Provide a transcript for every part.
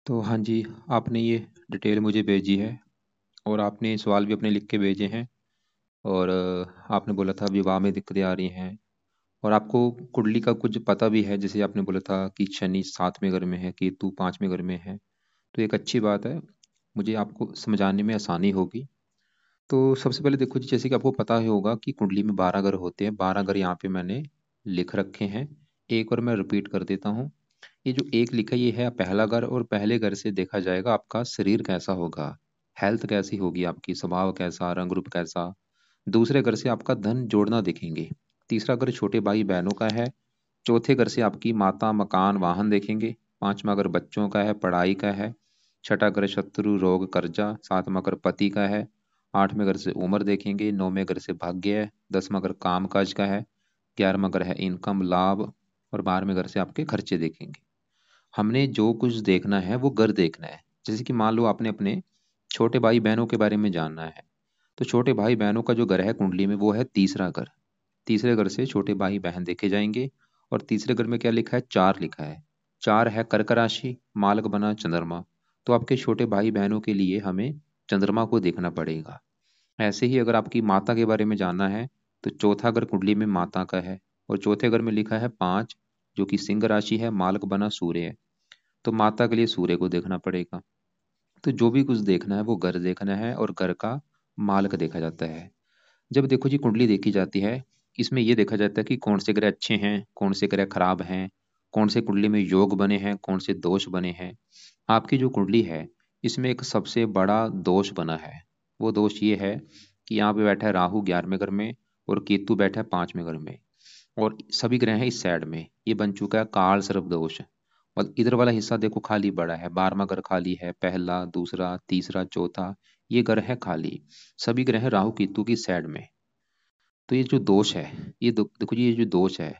तो हाँ जी, आपने ये डिटेल मुझे भेजी है और आपने सवाल भी अपने लिख के भेजे हैं। और आपने बोला था विवाह में दिक्कतें आ रही हैं और आपको कुंडली का कुछ पता भी है। जैसे आपने बोला था कि शनि 7वें घर में है, केतु 5वें घर में है। तो एक अच्छी बात है, मुझे आपको समझाने में आसानी होगी। तो सबसे पहले देखो जी, जैसे कि आपको पता ही होगा कि कुंडली में 12 घर होते हैं। 12 घर यहाँ पे मैंने लिख रखे हैं। एक बार मैं रिपीट कर देता हूँ। ये जो एक लिखा है, ये है पहला घर, और पहले घर से देखा जाएगा आपका शरीर कैसा होगा, हेल्थ कैसी होगी आपकी, स्वभाव कैसा, रंग रूप कैसा। दूसरे घर से आपका धन जोड़ना देखेंगे। तीसरा घर छोटे भाई बहनों का है। चौथे घर से आपकी माता, मकान, वाहन देखेंगे। पांचवा घर बच्चों का है, पढ़ाई का है। छठा घर शत्रु, रोग, कर्जा। सातवां घर पति का है। आठवें घर से उम्र देखेंगे। नौवें घर से भाग्य है। 10वां घर काम काज का है। 11वां घर है इनकम, लाभ। और 12वें घर से आपके खर्चे देखेंगे। हमने जो कुछ देखना है वो घर देखना है। जैसे कि मान लो आपने अपने छोटे भाई बहनों के बारे में जानना है, तो छोटे भाई बहनों का जो घर है कुंडली में वो है तीसरा घर। तीसरे घर से छोटे भाई बहन देखे जाएंगे। और तीसरे घर में क्या लिखा है? 4 लिखा है। 4 है कर्क राशि, मालक बना चंद्रमा। तो आपके छोटे भाई बहनों के लिए हमें चंद्रमा को देखना पड़ेगा। ऐसे ही अगर आपकी माता के बारे में जानना है, तो चौथा घर कुंडली में माता का है। और चौथे घर में लिखा है 5, जो कि सिंह राशि है, मालक बना सूर्य है। तो माता के लिए सूर्य को देखना पड़ेगा। तो जो भी कुछ देखना है वो घर देखना है, और घर का मालक देखा जाता है। जब देखो जी कुंडली देखी जाती है, इसमें ये देखा जाता है कि कौन से ग्रह अच्छे हैं, कौन से ग्रह खराब हैं, कौन से कुंडली में योग बने हैं, कौन से दोष बने हैं। आपकी जो कुंडली है, इसमें एक सबसे बड़ा दोष बना है। वो दोष ये है कि यहाँ पे बैठा है राहु 11वें घर में, और केतु बैठा है 5वें घर में, और सभी ग्रह हैं इस साइड में। ये बन चुका है काल सर्प दोष। और इधर वाला हिस्सा देखो खाली बड़ा है, 12वां घर खाली है, पहला, दूसरा, तीसरा, चौथा, ये घर है खाली। सभी ग्रह हैं राहु केतु की साइड में। तो ये जो दोष है, ये देखो जी, ये जो दोष है,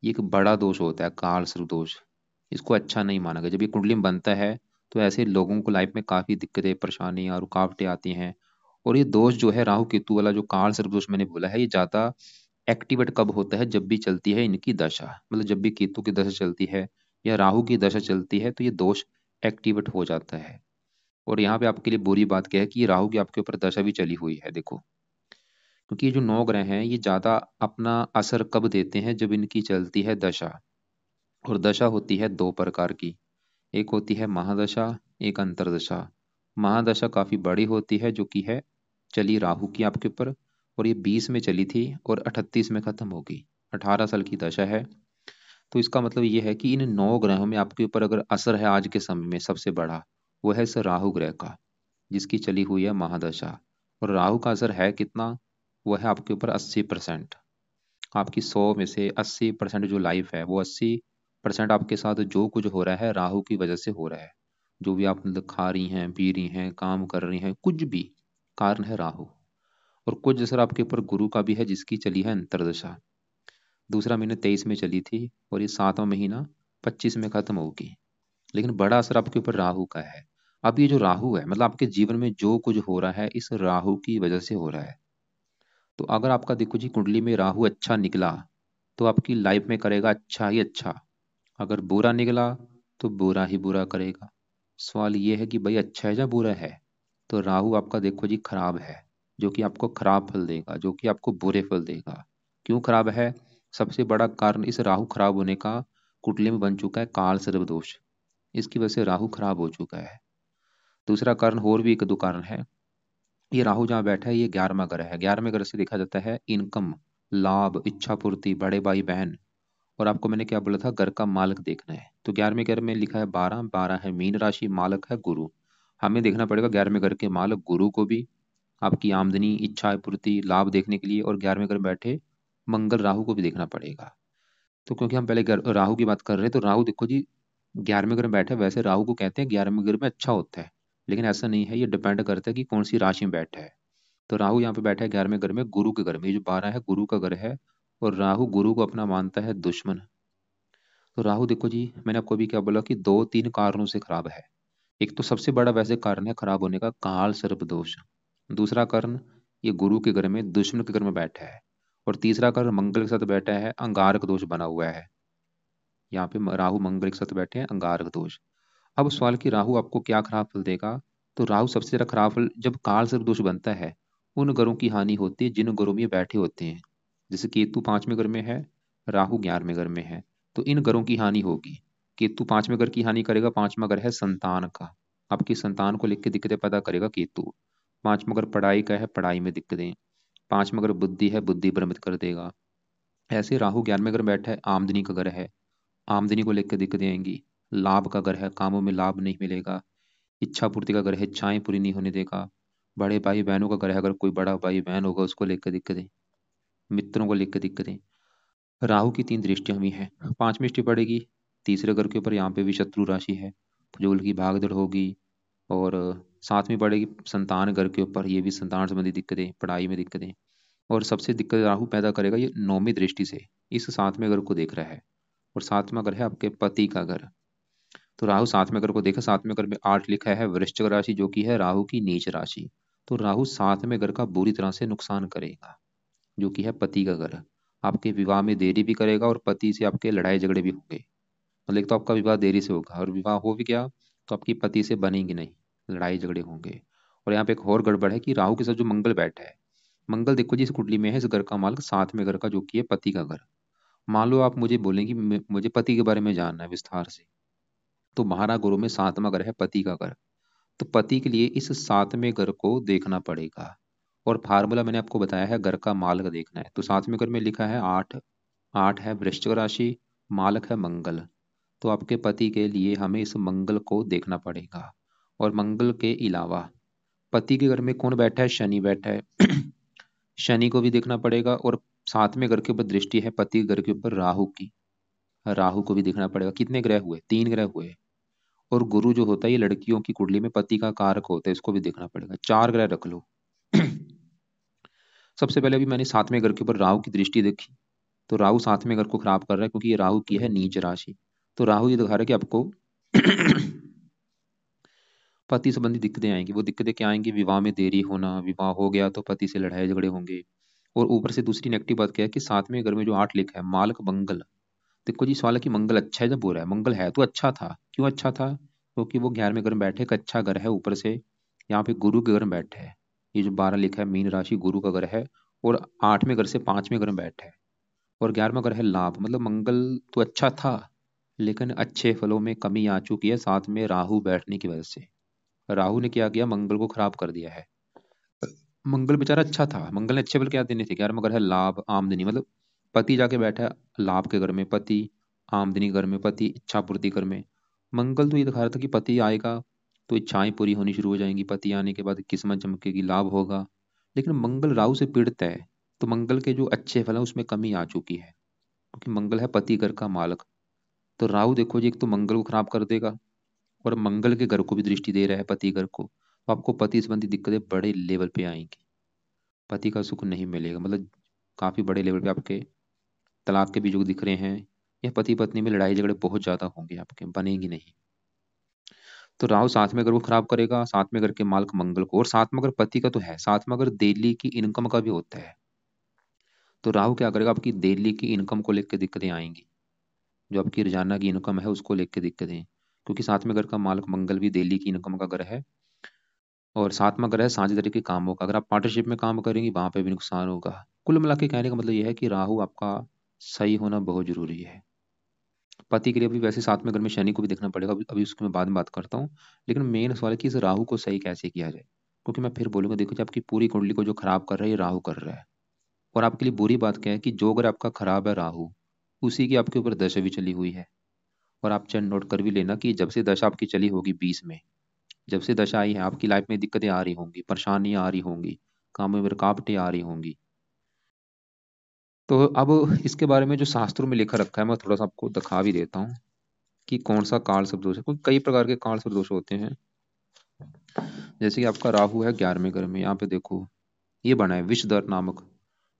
ये एक बड़ा दोष होता है, काल सर्प दोष। इसको अच्छा नहीं माना गया। जब ये कुंडली में बनता है, तो ऐसे लोगों को लाइफ में काफी दिक्कतें, परेशानियां, रुकावटें आती हैं। और ये दोष जो है राहु केतु वाला, जो काल सर्प दोष मैंने बोला है, ये ज्यादा एक्टिवेट कब होता है? जब भी चलती है इनकी दशा, मतलब जब भी केतु की दशा चलती है या राहु की दशा चलती है, तो ये दोष एक्टिवेट हो जाता है। और यहाँ पे आपके लिए बुरी बात क्या है कि ये राहु की आपके ऊपर दशा भी चली हुई है, देखो। क्योंकि ये जो 9 ग्रह हैं, ये ज्यादा अपना असर कब देते हैं? जब इनकी चलती है दशा। और दशा होती है दो प्रकार की। एक होती है महादशा, एक अंतरदशा। महादशा काफी बड़ी होती है, जो कि है चली राहु की आपके ऊपर। और ये 20 में चली थी और 38 में खत्म होगी। 18 साल की दशा है। तो इसका मतलब ये है कि इन 9 ग्रहों में आपके ऊपर अगर असर है आज के समय में सबसे बड़ा, वो है इस राहु ग्रह का, जिसकी चली हुई है महादशा। और राहु का असर है कितना? वो है आपके ऊपर 80%। आपकी 100 में से 80% जो लाइफ है, वो 80% आपके साथ जो कुछ हो रहा है राहु की वजह से हो रहा है। जो भी आप मतलब खा रही हैं, पी रही हैं, काम कर रही हैं, कुछ भी कारण है राहु। और कुछ असर आपके ऊपर गुरु का भी है, जिसकी चली है अंतरदशा। दूसरा महीने 23 में चली थी, और ये 7वां महीना 25 में खत्म होगी। लेकिन बड़ा असर आपके ऊपर राहु का है। अब ये जो राहु है, मतलब आपके जीवन में जो कुछ हो रहा है इस राहु की वजह से हो रहा है। तो अगर आपका देखो जी कुंडली में राहु अच्छा निकला, तो आपकी लाइफ में करेगा अच्छा ही अच्छा। अगर बुरा निकला, तो बुरा ही बुरा करेगा। सवाल ये है कि भाई अच्छा है या बुरा है? तो राहु आपका देखो जी खराब है, जो कि आपको खराब फल देगा, जो कि आपको बुरे फल देगा। क्यों खराब है? सबसे बड़ा कारण इस राहु खराब होने का कुंडली में बन चुका है काल सर्प दोष। इसकी वजह से राहु खराब हो चुका है। दूसरा कारण और भी एक दो कारण है। ये राहु जहाँ बैठा है, ये 11वां घर है। 11वें घर से देखा जाता है इनकम, लाभ, इच्छा पूर्ति, बड़े भाई बहन। और आपको मैंने क्या बोला था? घर का मालक देखना है। तो 11वें घर में लिखा है 12, 12 है मीन राशि, मालक है गुरु। हमें देखना पड़ेगा 11वें घर के मालक गुरु को भी, आपकी आमदनी, इच्छा पूर्ति, लाभ देखने के लिए। और 11वें घर में बैठे मंगल राहु को भी देखना पड़ेगा। तो क्योंकि हम पहले राहु की बात कर रहे हैं, तो राहु देखो जी 11वें घर में बैठे, वैसे राहु को कहते हैं 11वें घर में अच्छा होता है। लेकिन ऐसा नहीं है, ये डिपेंड करता है कि कौन सी राशि में बैठा है। तो राहु यहाँ पे बैठा है 11वें घर में, गुरु के घर में। ये जो 12 है गुरु का घर है। और राहु गुरु को अपना मानता है दुश्मन। तो राहु देखो जी, मैंने आपको अभी क्या बोला कि दो तीन कारणों से खराब है। एक तो सबसे बड़ा वैसे कारण है खराब होने का, काल सर्प दोष। दूसरा कारण, ये गुरु के घर में दुश्मन के घर में बैठा है। और तीसरा कारण, मंगल के साथ बैठा है, अंगारक दोष बना हुआ है। यहाँ पे राहु मंगल के साथ बैठे हैं, अंगारक दोष। अब सवाल कि राहु आपको क्या खराब फल देगा। तो राहु सबसे ज्यादा खराब फल जब काल सर्प दोष बनता है, उन ग्रहों की हानि होती है जिन ग्रहों में ये बैठे होते हैं। जैसे केतु 5वें घर में है, राहु 11वें घर में है, तो इन ग्रहों की हानि होगी। केतु 5वें घर की हानि करेगा, 5वां घर है संतान का, आपकी संतान को लेकर दिक्कतें पैदा करेगा केतु। 5वां घर पढ़ाई का है, पढ़ाई में दिक्कतें। 5वां घर बुद्धि है, बुद्धि भ्रमित कर देगा। ऐसे राहु 11वें घर में बैठा है, आमदनी का घर है, आमदनी को लेकर दिक्कतें आएंगी। लाभ का घर है, कामों में लाभ नहीं मिलेगा। इच्छा पूर्ति का घर है, इच्छाएं पूरी नहीं होने देगा। बड़े भाई बहनों का घर है, अगर कोई बड़ा भाई बहन होगा उसको लेकर दिक्कतें। मित्रों को लेकर दिक्कतें। राहु की 3 दृष्टियां हुई हैं। 5वीं दृष्टि पड़ेगी तीसरे घर के ऊपर, यहाँ पे भी शत्रु राशि है, फजूल की भागदौड़ होगी। और 7वीं पड़ेगी संतान घर के ऊपर, ये भी संतान संबंधी दिक्कतें, पढ़ाई में दिक्कतें। और सबसे दिक्कत राहु पैदा करेगा ये 9वीं दृष्टि से, इस 7वें घर को देख रहा है। और 7वां घर है आपके पति का घर। तो राहु 7वें घर को देखा, 7वें घर में 8 लिखा है वृश्चिक राशि, जो कि है राहु की नीच राशि। तो राहु 7वें घर का बुरी तरह से नुकसान करेगा, जो कि है पति का घर। आपके विवाह में देरी भी करेगा और पति से आपके लड़ाई झगड़े भी होंगे। मतलब एक तो आपका विवाह देरी से होगा, और विवाह हो भी गया तो आपकी पति से बनेगी नहीं, लड़ाई झगड़े होंगे। और यहाँ पे एक और गड़बड़ है कि राहु के साथ जो मंगल बैठा है, मंगल देखो जी इस कुंडली में है, इस घर का मालिक 7वें घर का, जो कि है पति का घर। मान लो आप मुझे बोलेंगे मुझे पति के बारे में जानना है विस्तार से, तो महारा गुरु में 7वां घर है पति का घर। तो पति के लिए इस 7वें घर को देखना पड़ेगा। और फार्मूला मैंने आपको बताया है, घर का मालक देखना है। तो 7वें घर में लिखा है 8, 8 है वृश्चिक राशि, मालक है मंगल। तो आपके पति के लिए हमें इस मंगल को देखना पड़ेगा। और मंगल के अलावा पति के घर में कौन बैठा है, शनि बैठा है। शनि को भी देखना पड़ेगा। और 7वें घर के ऊपर दृष्टि है पति के घर के ऊपर राहु की, राहु को भी देखना पड़ेगा। कितने ग्रह हुए, 3 ग्रह हुए। और गुरु जो होता है ये लड़कियों की कुंडली में पति का कारक होता है, इसको भी देखना पड़ेगा। 4 ग्रह रख लो। सबसे पहले अभी मैंने 7वें घर के ऊपर राहु की दृष्टि देखी। तो राहु 7वें घर को खराब कर रहा है, क्योंकि ये राहु की है नीच राशि। तो राहु ये दिखा रहा है कि आपको पति संबंधी दिक्कतें आएंगी। वो दिक्कतें क्या आएंगी, विवाह में देरी होना, विवाह हो गया तो पति से लड़ाई झगड़े होंगे। और ऊपर से दूसरी नेगेटिव बात क्या है कि 7वें घर में जो 8 लिखा है मालक मंगल। देखो जी सवाल है कि मंगल अच्छा है, जब बुरा है, मंगल है तो अच्छा था। क्यों अच्छा था, क्योंकि वो 11वें घर में बैठे, एक अच्छा घर है। ऊपर से यहाँ पे गुरु के घर में बैठे है, ये जो 12 लिखा है मीन राशि गुरु का घर है। और 8वें घर से 5वें घर में बैठे है। और 11वां घर है लाभ, मतलब मंगल तो अच्छा था, लेकिन अच्छे फलों में कमी आ चुकी है साथ में राहु बैठने की वजह से। राहु ने क्या किया, मंगल को खराब कर दिया है। मंगल बेचारा अच्छा था, मंगल ने अच्छे फल क्या देने थे। 11वां घर है लाभ आमदनी, मतलब पति जाके बैठा है लाभ के घर में, पति आमदनी घर में, पति इच्छा पूर्ति घर में। मंगल तो ये दिखा रहा था कि पति आएगा तो इच्छाएं पूरी होनी शुरू हो जाएंगी, पति आने के बाद किस्मत चमकेगी, लाभ होगा। लेकिन मंगल राहु से पीड़ित है, तो मंगल के जो अच्छे फल है उसमें कमी आ चुकी है, क्योंकि मंगल है पति घर का मालक। तो राहु देखो जी एक तो मंगल को खराब कर देगा, और मंगल के घर को भी दृष्टि दे रहा है पति घर को। तो आपको पति संबंधी दिक्कतें बड़े लेवल पे आएंगी, पति का सुख नहीं मिलेगा। मतलब काफी बड़े लेवल पे आपके तलाक के भी जो दिख रहे हैं, या पति पत्नी में लड़ाई झगड़े बहुत ज्यादा होंगे, आपके बनेगी नहीं। तो राहु 7वें घर को खराब करेगा, 7वें घर के मालक मंगल को। और 7वां घर पति का तो है, 7वां घर दिल्ली की इनकम का भी होता है। तो राहु क्या करेगा, आपकी दिल्ली की इनकम को लेकर दिक्कतें आएंगी, जो आपकी रोजाना की इनकम है उसको लेकर दिक्कतें। क्योंकि 7वें घर का मालक मंगल भी दिल्ली की इनकम का घर है। और 7वां घर है साझेदारी के कामों का, अगर आप पार्टनरशिप में काम करेंगे वहां पे भी नुकसान होगा। कुल मिला के कहने का मतलब यह है कि राहु आपका सही होना बहुत जरूरी है। पति के लिए भी वैसे 7वें घर में शनि को भी देखना पड़ेगा, अभी अभी उसकी मैं बाद में बात करता हूँ। लेकिन मेन सवाल है कि इस राहु को सही कैसे किया जाए। क्योंकि मैं फिर बोलूंगा, देखो जी आपकी पूरी कुंडली को जो खराब कर रहा है ये राहु कर रहा है। और आपके लिए बुरी बात क्या है कि जो अगर आपका खराब है राहु, उसी की आपके ऊपर दशा भी चली हुई है। और आप चंद नोट कर भी लेना कि जब से दशा आपकी चली होगी 20 में, जब से दशा आई है आपकी लाइफ में दिक्कतें आ रही होंगी, परेशानियां आ रही होंगी, कामों में रुकावटें आ रही होंगी। तो अब इसके बारे में जो शास्त्रों में लिखा रखा है मैं थोड़ा सा आपको दिखा भी देता हूँ कि कौन सा काल सर्प दोष है। क्योंकि कई प्रकार के काल सर्प दोष होते हैं। जैसे कि आपका राहु है 11वें घर में, यहाँ पे देखो ये बना है विषधर नामक,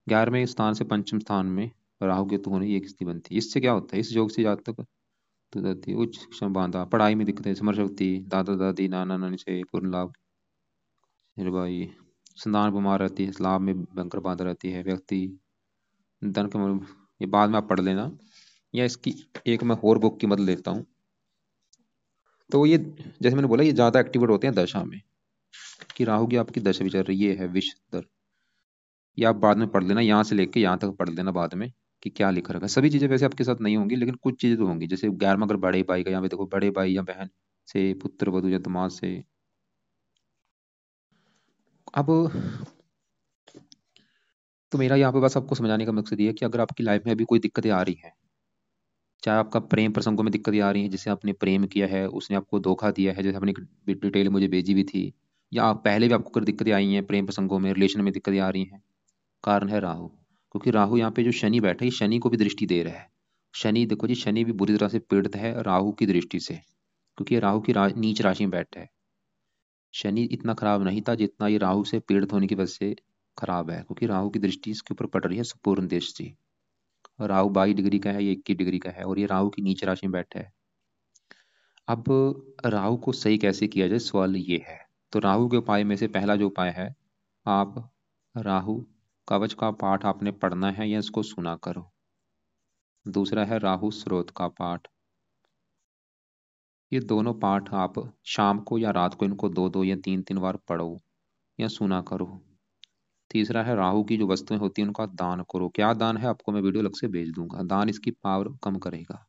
11वें स्थान से पंचम स्थान में राहु केतु होने ये स्थिति बनती है। इससे क्या होता है, इस योग से जातक तो जाती है उच्च शिक्षा, बांधा पढ़ाई में दिक्कतें, समर शक्ति, दादा दादी नाना नानी से पूर्ण लाभ, फिर भाई संतान बीमार रहती है, लाभ में भयंकर बाधा रहती है व्यक्ति धन के ये बाद में आप पढ़ लेना। या इसकी एक मैं और बुक की मदद लेता हूँ। तो ये जैसे मैंने बोला, ये ज़्यादा एक्टिवेट होते हैं दशा में, कि राहु की आपकी दशा भी चल रही है विष दर। ये आप बाद में पढ़ लेना, यहाँ से लेके यहाँ तक पढ़ लेना बाद में कि क्या लिखा रखा है। सभी चीज़ें वैसे आपके साथ नहीं होंगी, लेकिन कुछ चीज़ें तो होंगी। जैसे 11वां अगर बड़े भाई का, यहाँ पे देखो बड़े भाई या बहन से, पुत्र वधु या दामाद से। अब तो मेरा यहाँ पे बस आपको समझाने का मकसद ये है कि अगर आपकी लाइफ में अभी कोई दिक्कतें आ रही हैं, चाहे आपका प्रेम प्रसंगों में दिक्कतें आ रही हैं, जिसे आपने प्रेम किया है उसने आपको धोखा दिया है, जैसे आपने एक डिटेल मुझे भेजी भी थी, या आप पहले भी आपको कोई दिक्कतें आई हैं प्रेम प्रसंगों में, रिलेशन में दिक्कतें आ रही हैं, कारण है राहु। क्योंकि राहु यहाँ पे जो शनि बैठा है, ये शनि को भी दृष्टि दे रहा है। शनि देखो जी, शनि भी बुरी तरह से पीड़ित है राहु की दृष्टि से, क्योंकि ये राहु की नीच राशि में बैठा है। शनि इतना खराब नहीं था जितना ये राहु से पीड़ित होने की वजह से खराब है, क्योंकि राहु की दृष्टि इसके ऊपर पड़ रही है संपूर्ण दृष्टि। और राहु 22 डिग्री का है, ये 21 डिग्री का है, और ये राहु की नीच राशि में बैठा है। अब राहु को सही कैसे किया जाए, सवाल ये है। तो राहु के उपाय में से पहला जो उपाय है, आप राहु कवच का पाठ आपने पढ़ना है या इसको सुना करो। दूसरा है राहु स्रोत का पाठ। ये दोनों पाठ आप शाम को या रात को इनको 2 2 या 3 3 बार पढ़ो या सुना करो। तीसरा है राहु की जो वस्तुएं होती हैं उनका दान करो। क्या दान है, आपको मैं वीडियो अलग से भेज दूंगा, दान इसकी पावर कम करेगा।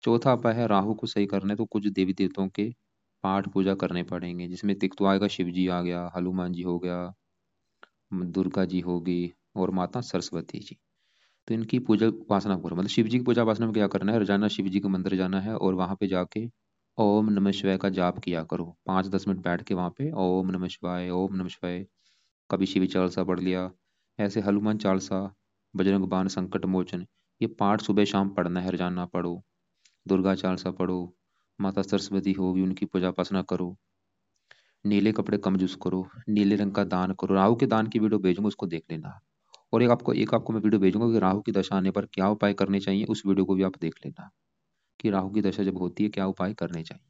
चौथा उपाय है, राहु को सही करने तो कुछ देवी देवताओं के पाठ पूजा करने पड़ेंगे, जिसमें एक तो आएगा शिव जी आ गया, हनुमान जी हो गया, दुर्गा जी होगी, और माता सरस्वती जी। तो इनकी पूजा उपासना करो। मतलब शिव जी की पूजा उपासना में क्या करना है, रोजाना शिव जी के मंदिर जाना है और वहां पे जाके ओम नमः शिवाय का जाप किया करो। 5 10 मिनट बैठ के वहां पे ओम नमः शिवाय, ओम नमः शिवाय। कभी शिव चालीसा पढ़ लिया, ऐसे हनुमान चालीसा, बजरंग बाण, संकट मोचन, ये पाठ सुबह शाम पढ़ना है, रोजाना पढ़ो। दुर्गा चालीसा पढ़ो, माता सरस्वती होगी उनकी पूजा उपासना करो। नीले कपड़े कम यूज करो, नीले रंग का दान करो। राहु के दान की वीडियो भेजूंगा, उसको देख लेना। और एक आपको मैं वीडियो भेजूंगा कि राहु की दशा आने पर क्या उपाय करने चाहिए, उस वीडियो को भी आप देख लेना, कि राहु की दशा जब होती है क्या उपाय करने चाहिए।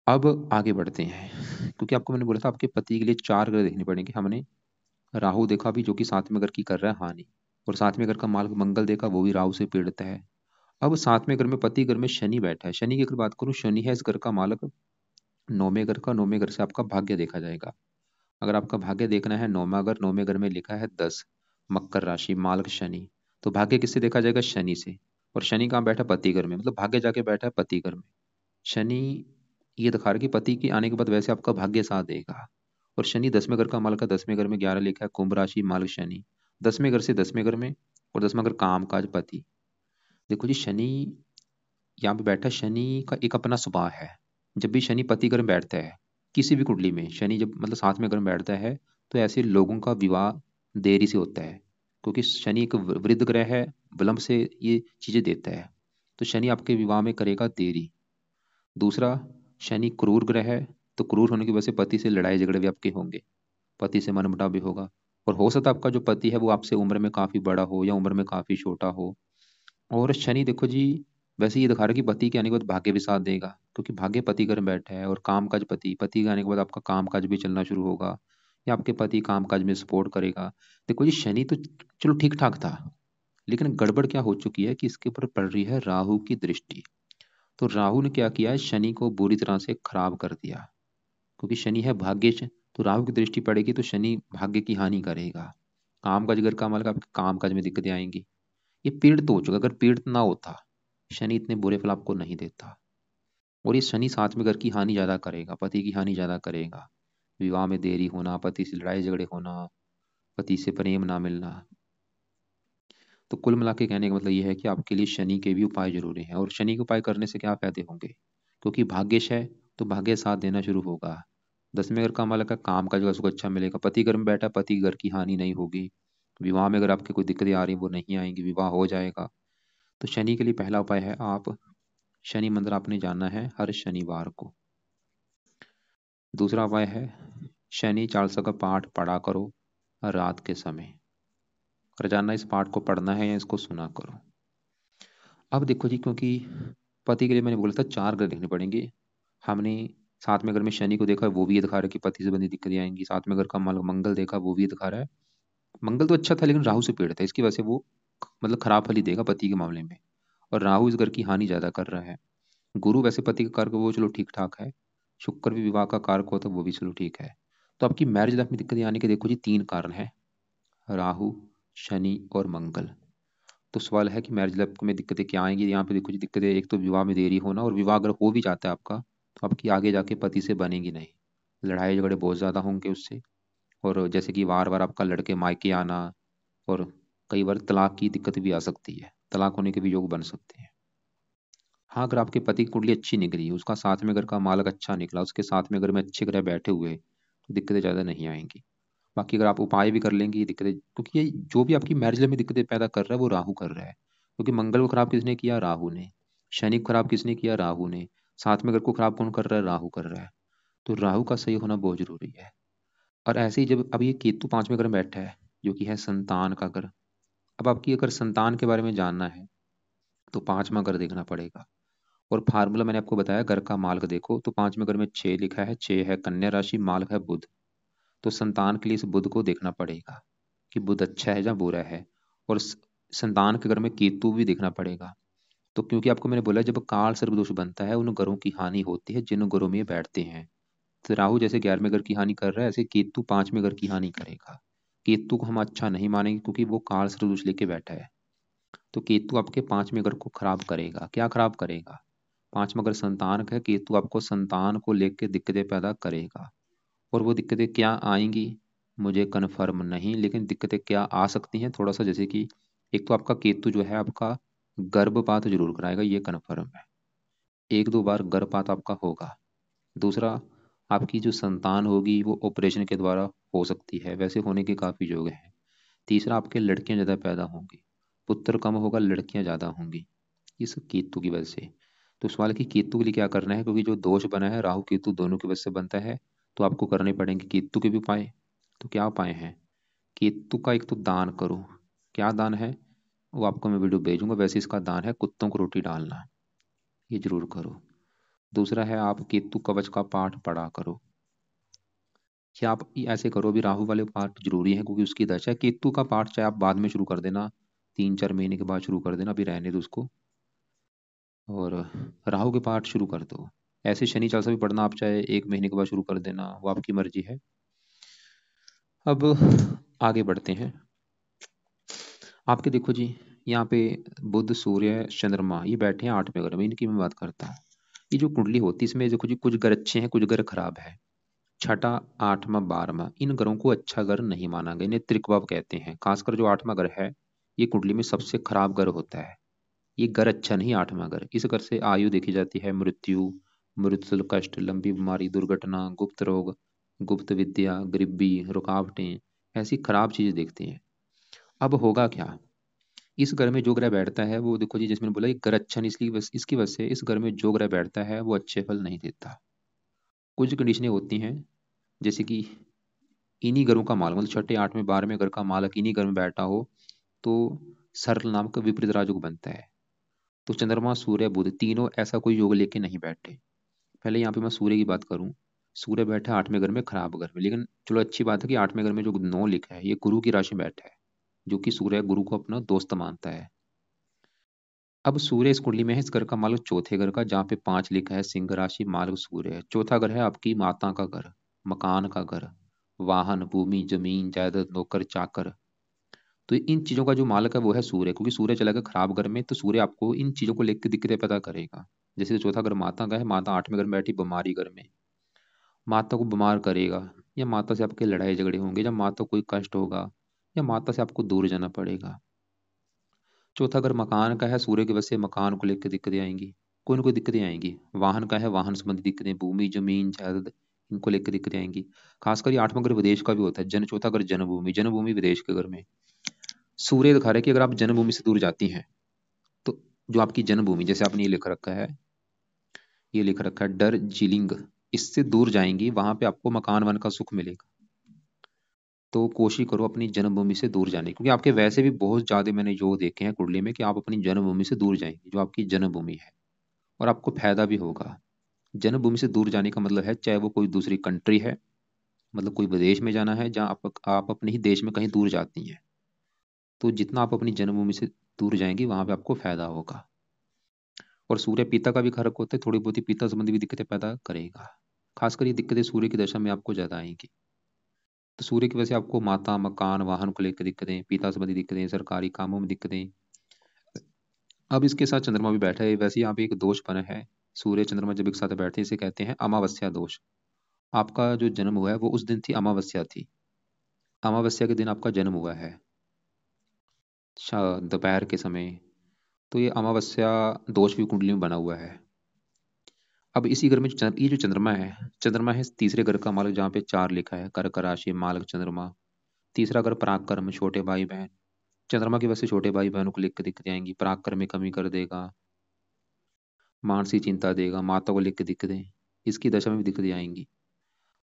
अब आगे बढ़ते हैं, क्योंकि आपको मैंने बोला था आपके पति के लिए 4 ग्रह देखने पड़ेंगे। हमने राहु देखा भी, जो कि 7वें घर की कर रहा है हानि, और 7वें घर का मालिक मंगल देखा, वो भी राहु से पीड़ित है। अब 7वें घर में, पति घर में शनि बैठा है। शनि की अगर बात करूं, शनि है इस घर का मालिक 9वें घर का। 9वें घर से आपका भाग्य देखा जाएगा। अगर आपका भाग्य देखना है, 9वां घर, 9वें घर में लिखा है 10, मकर राशि, मालक शनि। तो भाग्य किससे देखा जाएगा, शनि से। और शनि कहाँ बैठा, पति घर में, मतलब भाग्य जाके बैठा है पति घर में। शनि ये दिखा रहा है कि पति के आने के बाद वैसे आपका भाग्य साथ देगा। और शनि 10वें घर का मालक है, 10वें घर में 11 लिखा है, कुंभ राशि, मालक शनि। 10वें घर से 10वें घर में, और 10वां घर काम काज पति। देखो जी, शनि यहाँ पे बैठा, शनि का एक अपना स्वभाव है। जब भी शनि पति घर में बैठता है, किसी भी कुंडली में शनि जब मतलब 7वें घर में बैठता है, तो ऐसे लोगों का विवाह देरी से होता है, क्योंकि शनि एक वृद्ध ग्रह है, विलंब से ये चीजें देता है। तो शनि आपके विवाह में करेगा देरी। दूसरा, शनि क्रूर ग्रह है, तो क्रूर होने की वजह से पति से लड़ाई झगड़े भी आपके होंगे, पति से मनमुटाव भी होगा। और हो सकता है आपका जो पति है वो आपसे उम्र में काफी बड़ा हो या उम्र में काफी छोटा हो। और शनि देखो जी, वैसे ये दिखा रहा है कि पति के आने के बाद भाग्य भी साथ देगा, क्योंकि भाग्य पति घर में बैठा है। और काम काज पति, पति के आने के बाद आपका काम काज भी चलना शुरू होगा, या आपके पति काम काज में सपोर्ट करेगा। देखो जी, शनि तो चलो ठीक ठाक था, लेकिन गड़बड़ क्या हो चुकी है कि इसके ऊपर पड़ रही है राहु की दृष्टि। तो राहु ने क्या किया है, शनि को बुरी तरह से खराब कर दिया। क्योंकि शनि है भाग्य, तो राहु की दृष्टि पड़ेगी तो शनि भाग्य की हानि करेगा। काम काज, अगर का मालक, आपके काम काज में दिक्कतें आएंगी। ये पीड़ित हो चुका, अगर पीड़ित ना होता, शनि इतने बुरे फल आपको नहीं देता। और ये शनि 7वें घर की हानि ज्यादा करेगा, पति की हानि ज्यादा करेगा। विवाह में देरी होना, पति से लड़ाई झगड़े होना, पति से प्रेम ना मिलना। तो कुल मिला के कहने का मतलब ये है कि आपके लिए शनि के भी उपाय जरूरी हैं। और शनि के उपाय करने से क्या फायदे होंगे, क्योंकि भाग्यश है, तो भाग्य साथ देना शुरू होगा। 10वें घर का मालक का काम काज का सुख अच्छा मिलेगा, पति घर में बैठा, पति घर की हानि नहीं होगी। विवाह में अगर आपकी कोई दिक्कतें आ रही वो नहीं आएंगी, विवाह हो जाएगा। तो शनि के लिए पहला उपाय है, आप शनि मंदिर आपने जाना है हर शनिवार को। दूसरा उपाय है, शनि चालीसा का पाठ पढ़ा करो रात के समय। रोजाना इस पाठ को पढ़ना है या इसको सुना करो। अब देखो जी, क्योंकि पति के लिए मैंने बोला था 4 ग्रह देखने पड़ेंगे। हमने 7वें घर में शनि को देखा, वो भी ये दिखा रहा है कि पति से बनी दिक्कतें आएंगी। 7वें घर का मंगल देखा, वो भी ये दिखा रहा है। मंगल तो अच्छा था, लेकिन राहु से पीड़ित है, इसकी वजह से वो मतलब खराब फल ही देगा पति के मामले में। और राहु इस घर की हानि ज्यादा कर रहा है। गुरु वैसे पति का कारक वो चलो ठीक ठाक है, शुक्र भी विवाह का कारक होता है वो भी चलो ठीक है। तो आपकी मैरिज लाइफ में दिक्कत आने के देखो जी तीन कारण है, राहु, शनि और मंगल। तो सवाल है कि मैरिज लाइफ में दिक्कतें क्या आएंगी। यहाँ पे देखो जी दिक्कतें, एक तो विवाह में देरी होना, और विवाह अगर हो भी जाता है आपका तो आपकी आगे जाके पति से बनेगी नहीं, लड़ाई झगड़े बहुत ज़्यादा होंगे उससे। और जैसे कि बार बार आपका लड़के मायके आना, और कई बार तलाक की दिक्कत भी आ सकती है, तलाक होने के भी योग बन सकते हैं। हाँ, अगर आपके पति की कुंडली अच्छी निकली, उसका साथ में घर का मालक अच्छा निकला, उसके साथ में घर में अच्छे ग्रह बैठे हुए, तो दिक्कतें ज़्यादा नहीं आएंगी। बाकी अगर आप उपाय भी कर लेंगे, ये दिक्कतें, क्योंकि ये जो भी आपकी मैरिज में दिक्कतें पैदा कर रहा है वो राहु कर रहा है। क्योंकि मंगल को खराब किसने किया? राहु ने। शनि को खराब किसने किया? राहु ने। साथ में घर को खराब कौन कर रहा है? राहु कर रहा है। तो राहु का सही होना बहुत जरूरी है। और ऐसे ही जब अब ये केतु पांचवें घर में बैठा है, जो कि है संतान का घर। अब आपकी अगर संतान के बारे में जानना है तो पांचवा घर देखना पड़ेगा। और फार्मूला मैंने आपको बताया, घर का मालक देखो तो पांचवें घर में 6 लिखा है, 6 है कन्या राशि, मालक है बुध। तो संतान के लिए इस बुध को देखना पड़ेगा कि बुध अच्छा है या बुरा है। और संतान के घर में केतु भी देखना पड़ेगा। तो क्योंकि आपको मैंने बोला जब काल सर्प दोष बनता है उन घरों की हानि होती है जिन घरों में ये बैठते हैं। तो राहु जैसे 11वें घर की हानि कर रहा है, ऐसे केतु 5वें घर की हानि करेगा। केतु को हम अच्छा नहीं मानेंगे क्योंकि वो काल सर्प दोष लेके बैठा है। तो केतु आपके 5वें घर को खराब करेगा। क्या खराब करेगा? 5वां घर संतान का है, केतु आपको संतान को लेके दिक्कतें पैदा करेगा। और वो दिक्कतें क्या आएंगी मुझे कन्फर्म नहीं, लेकिन दिक्कतें क्या आ सकती हैं थोड़ा सा, जैसे कि एक तो आपका केतु जो है आपका गर्भपात जरूर कराएगा, ये कन्फर्म है। एक दो बार गर्भपात आपका होगा। दूसरा, आपकी जो संतान होगी वो ऑपरेशन के द्वारा हो सकती है, वैसे होने के काफ़ी योग हैं। तीसरा, आपके लड़कियां ज़्यादा पैदा होंगी, पुत्र कम होगा, लड़कियां ज़्यादा होंगी, इस केतु की वजह से। तो सवाल है कि केतु के लिए क्या करना है, क्योंकि जो दोष बना है राहु केतु दोनों की वजह से बनता है। तो आपको करने पड़ेंगे केतु के भी उपाय। तो क्या उपाय हैं? केतु का एक तो दान करो। क्या दान है? वो आपको मैं वीडियो भेजूंगा, वैसे इसका दान है कुत्तों को रोटी डालना, ये जरूर करो। दूसरा है आप केतु कवच का पाठ पढ़ा करो। क्या आप ऐसे करो, अभी राहु वाले पाठ जरूरी है क्योंकि उसकी दशा है। केतु का पाठ चाहे आप बाद में शुरू कर देना, 3-4 महीने के बाद शुरू कर देना, अभी रहने दो उसको। और राहु के पाठ शुरू कर दो। ऐसे शनि चालीसा भी पढ़ना आप चाहे 1 महीने के बाद शुरू कर देना, वो आपकी मर्जी है। अब आगे बढ़ते हैं। आपके देखो जी, यहाँ पे बुध सूर्य चंद्रमा ये बैठे हैं 8वें घर में, इनकी मैं बात करता हूँ। ये जो कुंडली होती है इसमें देखो जी कुछ ग्रह अच्छे हैं, कुछ ग्रह खराब है। छठा, आठवां, 12वां, इन ग्रहों को अच्छा ग्रह नहीं माना गया, इन्हें त्रिकवाव कहते हैं। खासकर जो 8वां ग्रह है, ये कुंडली में सबसे खराब ग्रह होता है। ये घर अच्छा नहीं, 8वां घर। इस घर से आयु देखी जाती है, मृत्यु, मृत्यु, कष्ट, लंबी बीमारी, दुर्घटना, गुप्त रोग, गुप्त विद्या, गरीबी, रुकावटें, ऐसी खराब चीजें देखते हैं। अब होगा क्या? इस घर में जो ग्रह बैठता है वो देखो जी, जैसे मैंने बोला ये घर अच्छा नहीं, इसलिए इसकी वजह से इस घर में जो ग्रह बैठता है वो अच्छे फल नहीं देता। कुछ कंडीशनें होती हैं, जैसे कि इन्हीं घरों का मालक, मतलब छठे, 8वें, 12वें घर का मालक इन्हीं घर में बैठा हो तो सरल नाम का विपरीत राजयोग बनता है। तो चंद्रमा, सूर्य, बुध तीनों ऐसा कोई योग लेके नहीं बैठे। पहले यहाँ पे मैं सूर्य की बात करूं। सूर्य बैठा है 8वें घर में, खराब घर में, लेकिन चलो अच्छी बात है कि 8वें घर में जो 9 लिखा है ये गुरु की राशि में बैठा है, जो कि सूर्य गुरु को अपना दोस्त मानता है। अब सूर्य इस कुंडली में है, इस घर का मालक चौथे घर का, जहाँ पे 5 लिखा है, सिंह राशि, मालक सूर्य है। चौथा घर है आपकी माता का घर, मकान का घर, वाहन, भूमि, जमीन, जायदाद, नौकर चाकर। तो इन चीजों का जो मालक है वो है सूर्य, क्योंकि सूर्य चला गया खराब घर में तो सूर्य आपको इन चीजों को लेकर दिक्कतें पैदा करेगा। जैसे चौथा घर माता का है, माता 8वें घर में बैठी बीमारी घर में, माता को बीमार करेगा, या माता से आपके लड़ाई झगड़े होंगे, या माता को कोई कष्ट होगा, या माता से आपको दूर जाना पड़ेगा। चौथा घर मकान का है, सूर्य की वजह से मकान को लेकर दिक्कतें आएंगी, कोई ना कोई दिक्कतें आएंगी। वाहन का है, वाहन संबंधी दिक्कतें, भूमि, जमीन, जायदाद, इनको लेकर दिक्कतें आएंगी। खासकर ये 8वां घर विदेश का भी होता है, चौथा घर जन्मभूमि, जन्मभूमि विदेश के घर में। सूर्य दिखा रहा है कि अगर आप जन्मभूमि से दूर जाती हैं तो जो आपकी जन्मभूमि, जैसे आपने ये लिख रखा है, ये लिख रखा है दार्जिलिंग, इससे दूर जाएंगी, वहां पे आपको मकान वन का सुख मिलेगा। तो कोशिश करो अपनी जन्मभूमि से दूर जाने की, क्योंकि आपके वैसे भी बहुत ज्यादा मैंने योग देखे हैं कुंडली में कि आप अपनी जन्मभूमि से दूर जाएंगे, जो आपकी जन्मभूमि है, और आपको फायदा भी होगा। जन्मभूमि से दूर जाने का मतलब है चाहे वो कोई दूसरी कंट्री है, मतलब कोई विदेश में जाना है, जहाँ आप अपने ही देश में कहीं दूर जाती हैं, तो जितना आप अपनी जन्मभूमि से दूर जाएंगी वहां पे आपको फायदा होगा। और सूर्य पिता का भी कारक होता है, थोड़ी बहुत ही पिता संबंधी भी दिक्कतें पैदा करेगा। खासकर ये दिक्कतें सूर्य की दशा में आपको ज़्यादा आएंगी। तो सूर्य की वजह से आपको माता, मकान, वाहन को लेकर दिक्कतें, पिता संबंधी दिक्कतें, सरकारी कामों में दिक्कतें। अब इसके साथ चंद्रमा भी बैठा है, वैसे यहाँ पे एक दोष बना है। सूर्य चंद्रमा जब एक साथ बैठे इसे कहते हैं अमावस्या दोष। आपका जो जन्म हुआ है वो उस दिन थी, अमावस्या थी। अमावस्या के दिन आपका जन्म हुआ है, दोपहर के समय। तो ये अमावस्या दोष भी कुंडली में बना हुआ है। अब इसी घर में ये जो चंद्रमा है तीसरे घर का मालक, जहाँ पे 4 लिखा है, कर्क राशि मालक चंद्रमा। तीसरा घर पराक्रम, छोटे भाई बहन। चंद्रमा की वजह से छोटे भाई बहनों को लेकर दिक्कतें आएंगी, पराक्रम में कमी कर देगा, मानसिक चिंता देगा, माता को लेकर दिक्कतें, इसकी दशा में भी दिक्कतें आएंगी।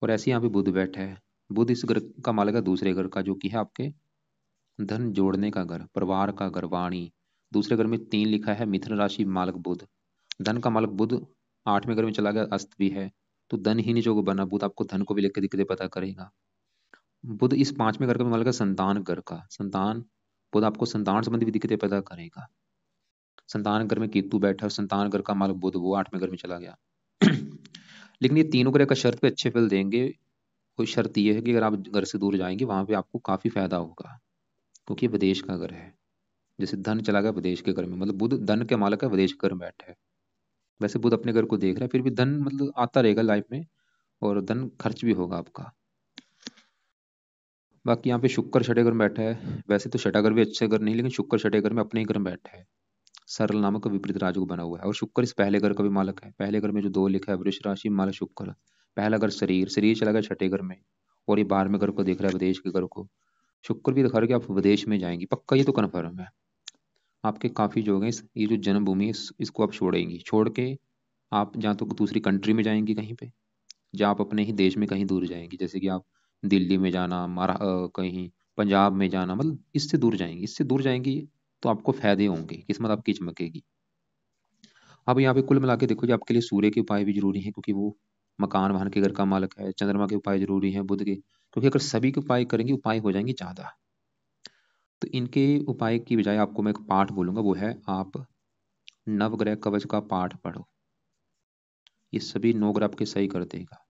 और ऐसे यहाँ पे बुध बैठा है। बुध इस घर का मालक है, दूसरे घर का, जो कि है आपके धन जोड़ने का घर, परिवार का घर, वाणी। दूसरे घर में 3 लिखा है, मिथुन राशि मालक बुध। धन का मालक बुध 8वें घर में चला गया, अस्त भी है। तो धन ही नहीं जो बना बुध, आपको धन को भी लेकर दिक्कतें पता करेगा। बुध इस 5वें घर का भी मालक है, संतान घर का। संतान, बुध आपको संतान संबंधी भी दिक्कतें पैदा करेगा। संतान घर में केतु बैठा, और संतान घर का मालक बुध वो 8वें घर में चला गया। लेकिन ये तीनों ग्रह का शर्त पे अच्छे फल देंगे। कोई शर्त ये है कि अगर आप घर से दूर जाएंगे वहां पे आपको काफी फायदा होगा, क्योंकि ये विदेश का घर है। जैसे धन चला गया विदेश के घर में, मतलब बुध धन के मालक है, विदेश के घर में बैठा है। वैसे बुध अपने घर को देख रहा है, फिर भी धन मतलब आता रहेगा लाइफ में, और धन खर्च भी होगा आपका। बाकी यहाँ पे शुक्र छठे घर में बैठा है। वैसे तो छठा घर भी अच्छे घर नहीं, लेकिन शुक्र छठे घर में अपने ही घर में बैठा है। सरल नामक विपरीत राजयोग बना हुआ है, और शुक्र इस पहले घर का भी मालक है। पहले घर में जो 2 लिखा है, वृष राशि मालक शुक्र। पहला घर शरीर, शरीर चला गया छठे घर में, और ये 12वें घर को देख रहा है, विदेश के घर को। शुक्र भी दिखा रहा है कि आप विदेश में जाएंगी पक्का, ये तो कन्फर्म है। आपके काफी जो है ये जो जन्मभूमि है इसको आप छोड़ेंगी, छोड़ के आप जहाँ तो दूसरी कंट्री में जाएंगी कहीं पे, जहाँ आप अपने ही देश में कहीं दूर जाएंगी, जैसे कि आप दिल्ली में जाना, कहीं पंजाब में जाना, मतलब इससे दूर जाएंगी। इससे दूर जाएंगी तो आपको फायदे होंगे, किस्मत आपकी चमकेगी। अब यहाँ पे कुल मिला के देखो जी, आपके लिए सूर्य के उपाय भी जरूरी है, क्योंकि वो मकान वाहन के घर का मालक है। चंद्रमा के उपाय जरूरी है, बुध के, क्योंकि अगर सभी के उपाय करेंगे उपाय हो जाएंगे ज्यादा। तो इनके उपाय की बजाय आपको मैं एक पाठ बोलूंगा, वो है आप नवग्रह कवच का पाठ पढ़ो। ये सभी 9 ग्रह आपके सही कर देगा।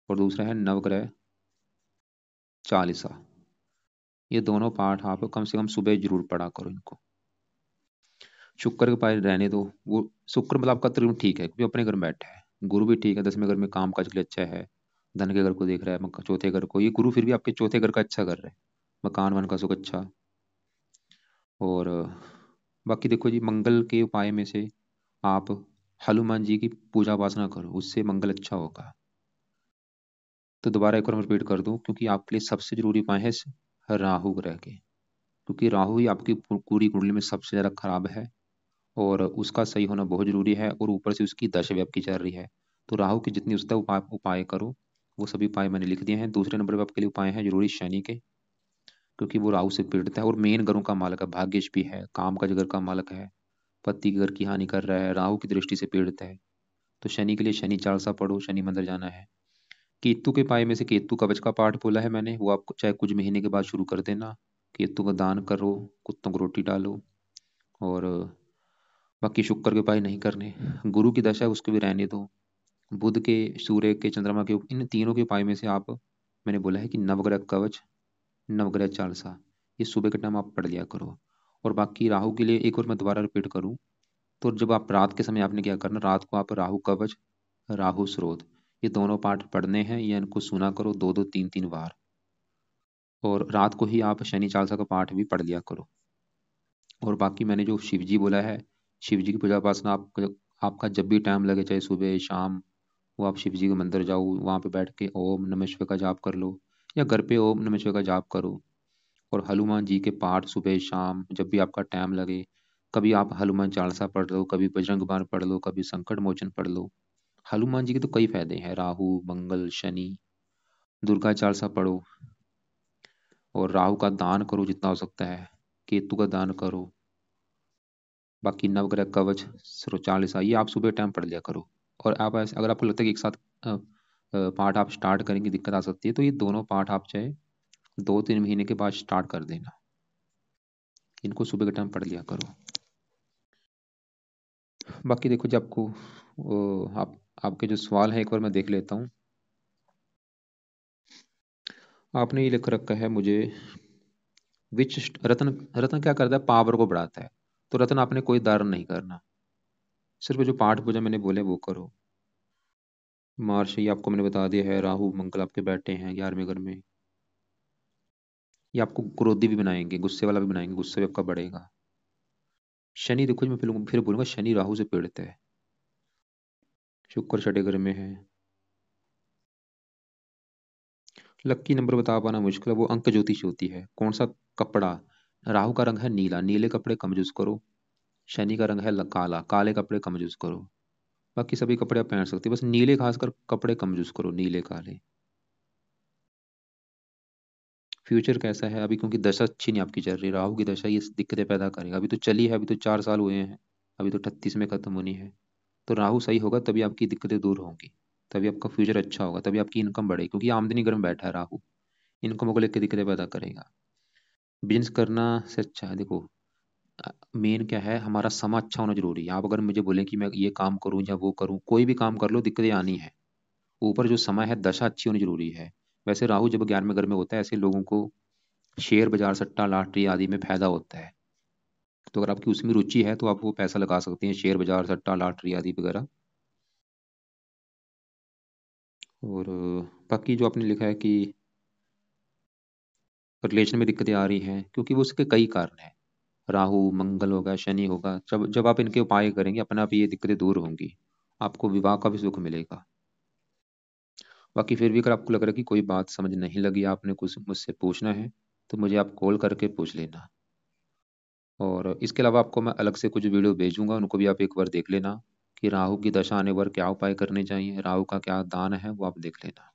और दूसरा है नवग्रह चालीसा। ये दोनों पाठ आप कम से कम सुबह जरूर पढ़ा करो इनको। शुक्र के पास रहने दो, वो शुक्र मतलब आपका त्रिगुण ठीक है, क्योंकि अपने घर में बैठा है। गुरु भी ठीक है, 10वें घर में काम काज के लिए अच्छा है। धन के घर को देख रहा है, चौथे घर को। ये गुरु फिर भी आपके चौथे घर का अच्छा कर रहा है, मकान वन का सुख अच्छा। और बाकी देखो जी, मंगल के उपाय में से आप हनुमान जी की पूजा उपासना करो, उससे मंगल अच्छा होगा। तो दोबारा एक बार मैं रिपीट कर दूं, क्योंकि आपके लिए सबसे जरूरी उपाय है राहु ग्रह के, क्योंकि राहु ही आपकी पूरी कुंडली में सबसे ज्यादा खराब है, और उसका सही होना बहुत जरूरी है। और ऊपर से उसकी दशा भी आपकी चल रही है। तो राहु की जितनी उसका उपाय करो, वो सभी उपाय मैंने लिख दिए हैं। दूसरे नंबर पर आपके लिए उपाय है जरूरी शनि के, क्योंकि वो राहु से पीड़ित है, और मेन ग्रहों का मालक है, भाग्यश भी है, काम का जगह का मालक है। पति के घर की हानि कर रहा है, राहु की दृष्टि से पीड़ित है। तो शनि के लिए शनि चालीसा पढ़ो, शनि मंदिर जाना है। केतु के पाए में से केतु कवच का पाठ बोला है मैंने, वो आप चाहे कुछ महीने के बाद शुरू कर देना। केतु का दान करो, कुत्तों को रोटी डालो। और बाकी शुक्र के उपाय नहीं करने। गुरु की दशा है उसको भी रहने दो। बुध के, सूर्य के, चंद्रमा के, इन तीनों के उपाय में से आप, मैंने बोला है कि नवग्रह कवच, नवग्रह चालीसा, ये सुबह के टाइम आप पढ़ लिया करो। और बाकी राहु के लिए एक और मैं दोबारा रिपीट करूं, तो जब आप रात के समय आपने क्या करना, रात को आप राहु कवच, राहु स्रोत, ये दोनों पाठ पढ़ने हैं, या इनको सुना करो 2-2 3-3 बार। और रात को ही आप शनि चालीसा का पाठ भी पढ़ लिया करो। और बाकी मैंने जो शिव जी बोला है, शिव जी की पूजा उपासना आपका जब भी टाइम लगे, चाहे सुबह शाम, वो आप शिव जी के मंदिर जाओ, वहाँ पे बैठ के ओम नमः शिवाय का जाप कर लो, या घर पे ओम नमः शिवाय का जाप करो। और हनुमान जी के पाठ सुबह शाम जब भी आपका टाइम लगे, कभी आप हनुमान चालीसा पढ़ लो, कभी बजरंग बाण पढ़ लो, कभी संकट मोचन पढ़ लो। हनुमान जी के तो कई फायदे हैं, राहु मंगल शनि। दुर्गा चालीसा पढ़ो, और राहु का दान करो जितना हो सकता है, केतु का दान करो। बाकी नवग्रह कवच, सरो चालीसा, ये आप सुबह टाइम पढ़ लिया करो। और आप ऐसे, अगर आपको लगता है कि एक साथ पाठ आप स्टार्ट करेंगे दिक्कत आ सकती है, तो ये दोनों पाठ आप चाहे 2-3 महीने के बाद स्टार्ट कर देना। इनको सुबह के टाइम पढ़ लिया करो। बाकी देखो जी, आपको आपके जो सवाल हैं एक बार मैं देख लेता हूँ। आपने ये लिख रखा है मुझे, विच रत्न, रत्न क्या करता है, पावर को बढ़ाता है। तो रत्न आपने कोई धारण नहीं करना, सिर्फ जो पाठ पूजा मैंने बोले वो करो। मार्श ये आपको मैंने बता दिया है, राहु मंगल आपके बैठे हैं 11वें घर में। ये आपको क्रोधी भी बनाएंगे, गुस्से वाला भी बनाएंगे, गुस्सा भी आपका बढ़ेगा। शनि देखो जी, मैं फिर बोलूंगा, शनि राहु से पीड़ित है। शुक्र छठे घर में है। लक्की नंबर बता पाना मुश्किल है, वो अंक ज्योतिष होती है। कौन सा कपड़ा, राहु का रंग है नीला, नीले कपड़े कम यूज करो। शनि का रंग है काला, काले कपड़े कम यूज करो। बाकी सभी कपड़े आप पहन सकते हो, बस नीले खासकर कपड़े कम यूज करो, नीले काले। फ्यूचर कैसा है अभी, क्योंकि दशा अच्छी नहीं आपकी चल रही, राहु की दशा ये दिक्कतें पैदा करेगा। अभी तो चली है, अभी तो 4 साल हुए हैं, अभी तो 38 में खत्म होनी है। तो राहु सही होगा तभी आपकी दिक्कतें दूर होंगी, तभी आपका फ्यूचर अच्छा होगा, तभी आपकी इनकम बढ़ेगी, क्योंकि आमदनी घर में बैठा है राहु, इनकम को लेकर दिक्कतें पैदा करेगा। बिजनेस करना से अच्छा है देखो, मेन क्या है, हमारा समय अच्छा होना जरूरी है। आप अगर मुझे बोलें कि मैं ये काम करूं या वो करूं, कोई भी काम कर लो, दिक्कतें आनी है। ऊपर जो समय है, दशा अच्छी होनी जरूरी है। वैसे राहु जब 11वें घर में होता है, ऐसे लोगों को शेयर बाजार, सट्टा, लॉटरी आदि में फायदा होता है। तो अगर आपकी उसमें रुचि है तो आप वो पैसा लगा सकते हैं, शेयर बाजार, सट्टा, लॉटरी आदि वगैरह। और बाकी जो आपने लिखा है कि रिलेशन में दिक्कतें आ रही हैं, क्योंकि वो उसके कई कारण हैं। राहु मंगल होगा, शनि होगा, जब जब आप इनके उपाय करेंगे अपने आप ये दिक्कतें दूर होंगी, आपको विवाह का भी सुख मिलेगा। बाकी फिर भी अगर आपको लग रहा है कि कोई बात समझ नहीं लगी, आपने कुछ मुझसे पूछना है, तो मुझे आप कॉल करके पूछ लेना। और इसके अलावा आपको मैं अलग से कुछ वीडियो भेजूंगा, उनको भी आप एक बार देख लेना, कि राहु की दशा आने पर क्या उपाय करने चाहिए, राहु का क्या दान है वो आप देख लेना।